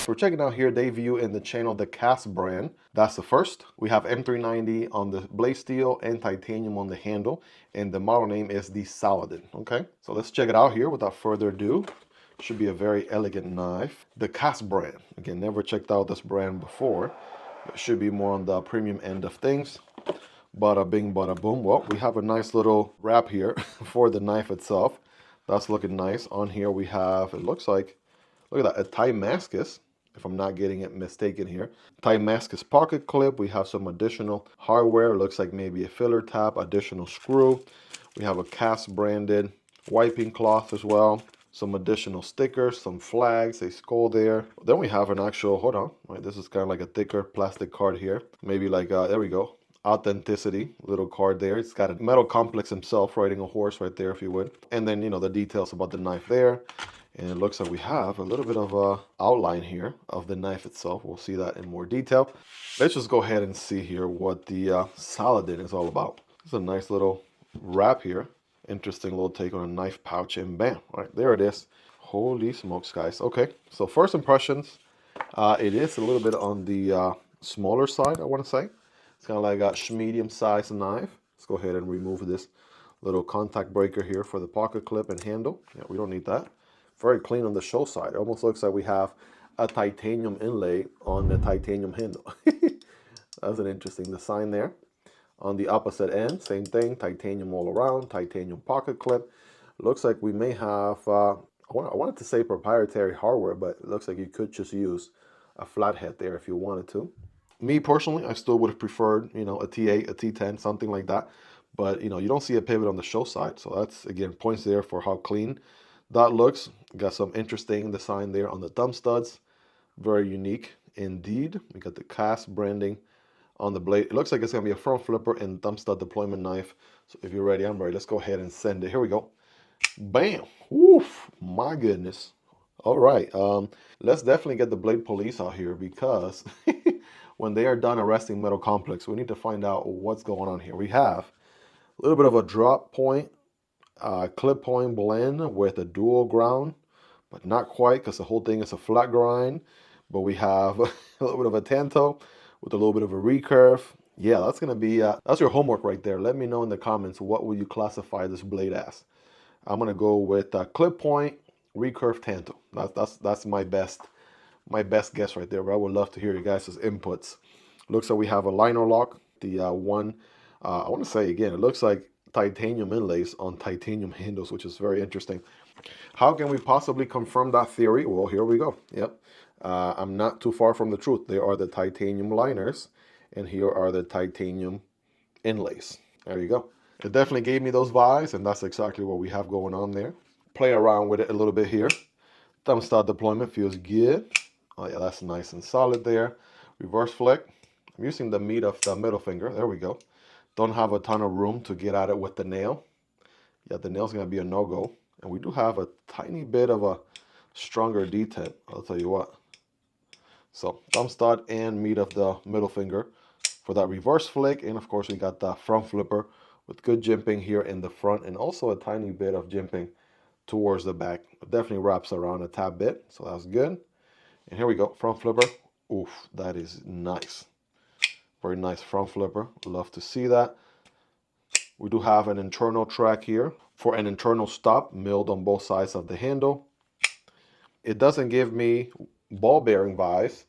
We're checking out here, they view in the channel the Kass brand. That's the first. We have M390 on the blade steel and titanium on the handle, and the model name is the Saladin. Okay, so let's check it out here without further ado. Should be a very elegant knife. The Kass brand. Again, never checked out this brand before. It should be more on the premium end of things. Bada bing, bada boom. Well, we have a nice little wrap here for the knife itself. That's looking nice. On here we have, it looks like, look at that, a Damascus, if I'm not getting it mistaken here. Damascus pocket clip. We have some additional hardware. It looks like maybe a filler tab, additional screw. We have a Kass branded wiping cloth as well. Some additional stickers, some flags, a skull there. Then we have an actual, hold on, right, this is kind of like a thicker plastic card here. Maybe like, there we go, authenticity, little card there. It's got a metal complex himself riding a horse right there, if you would. And then, you know, the details about the knife there. And it looks like we have a little bit of a outline here of the knife itself. We'll see that in more detail. Let's just go ahead and see here what the Saladin is all about. It's a nice little wrap here. Interesting little take on a knife pouch, and bam, right there it is. Holy smokes, guys. Okay, so first impressions, it is a little bit on the smaller side, I want to say. It's kind of like a medium sized knife. Let's go ahead and remove this little contact breaker here for the pocket clip and handle. Yeah, we don't need that. Very clean on the show side. It almost looks like we have a titanium inlay on the titanium handle. That's an interesting design there. On the opposite end, same thing, titanium all around, titanium pocket clip. Looks like we may have, I wanted to say proprietary hardware, but it looks like you could just use a flathead there if you wanted to. Me personally, I still would have preferred, you know, a T8, a T10, something like that. But, you know, you don't see a pivot on the show side. So that's, again, points there for how clean that looks. Got some interesting design there on the thumb studs. Very unique indeed. We got the Kass branding on the blade. It looks like it's going to be a front flipper and thumb stud deployment knife. So if you're ready, I'm ready. Let's go ahead and send it. Here we go. Bam. Oof. My goodness. All right. Let's definitely get the blade police out here, because when they are done arresting Metal Complex, we need to find out what's going on here. We have a little bit of a drop point, clip point blend with a dual ground, but not quite, because the whole thing is a flat grind. But we have a little bit of a tanto with a little bit of a recurve. Yeah, that's going to be, that's your homework right there. Let me know in the comments, what will you classify this blade as? I'm going to go with clip point, recurve tanto. That's my best guess right there. But I would love to hear you guys' inputs. Looks like we have a liner lock. The I want to say again, it looks like titanium inlays on titanium handles, which is very interesting. How can we possibly confirm that theory? Well, here we go. Yep. I'm not too far from the truth. There are the titanium liners, and here are the titanium inlays. There you go. It definitely gave me those vibes, and that's exactly what we have going on there. Play around with it a little bit here. Thumb stud deployment feels good. Oh yeah, that's nice and solid there. Reverse flick. I'm using the meat of the middle finger. There we go. Don't have a ton of room to get at it with the nail. Yeah, the nail's going to be a no-go. And we do have a tiny bit of a stronger detent, I'll tell you what. So thumb stud and meat of the middle finger for that reverse flick. And of course we got the front flipper with good jimping here in the front, and also a tiny bit of jimping towards the back. It definitely wraps around a tad bit, so that's good. And here we go, front flipper. Oof, that is nice. Very nice front flipper. Love to see that. We do have an internal track here for an internal stop milled on both sides of the handle. It doesn't give me ball bearing vibes,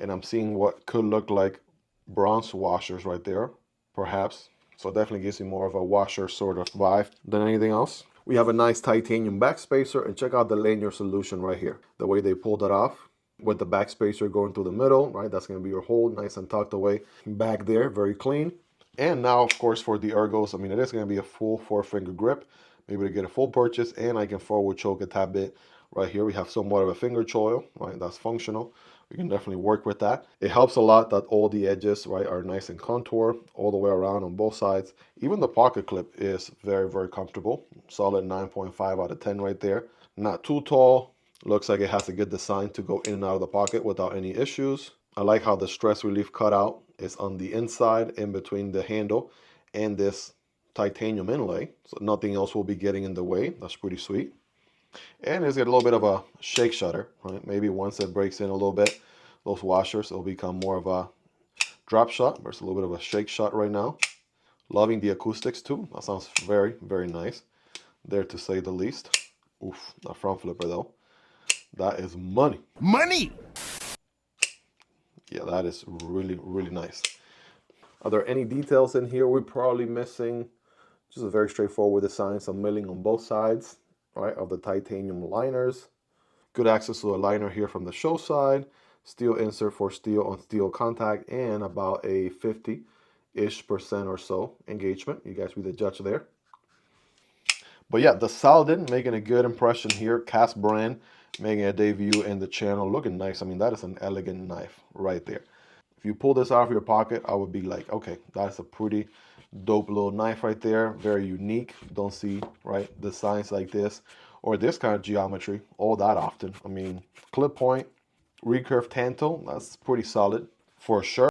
and I'm seeing what could look like bronze washers right there, perhaps. So it definitely gives me more of a washer sort of vibe than anything else. We have a nice titanium backspacer, and check out the lanyard solution right here. The way they pulled it off with the backspacer going through the middle, right? That's going to be your hold, nice and tucked away back there, very clean. And now, of course, for the ergos, I mean, it is going to be a full 4-finger grip, maybe to get a full purchase, and I can forward choke a tad bit. Right here, we have somewhat of a finger choil, right? That's functional. We can definitely work with that. It helps a lot that all the edges, right, are nice and contour all the way around on both sides. Even the pocket clip is very, very comfortable. Solid 9.5 out of 10 right there. Not too tall. Looks like it has a good design to go in and out of the pocket without any issues. I like how the stress relief cutout is on the inside in between the handle and this titanium inlay. So nothing else will be getting in the way. That's pretty sweet. And it's got a little bit of a shake shutter, right? Maybe once it breaks in a little bit, those washers will become more of a drop shot versus a little bit of a shake shot right now. Loving the acoustics too. That sounds very, very nice. There to say the least. Oof, the front flipper though. That is money. Money! Yeah, that is really, really nice. Are there any details in here we're probably missing? Just a very straightforward design, some milling on both sides, right, of the titanium liners. Good access to a liner here from the show side. Steel insert for steel on steel contact, and about a 50-ish% or so engagement. You guys be the judge there. But yeah, the Saladin making a good impression here. Kass brand making a debut in the channel. Looking nice. I mean, that is an elegant knife right there. If you pull this out of your pocket, I would be like, okay, that's a pretty dope little knife right there. Very unique. Don't see, right, designs like this or this kind of geometry all that often. I mean, clip point, recurve tanto, that's pretty solid for sure.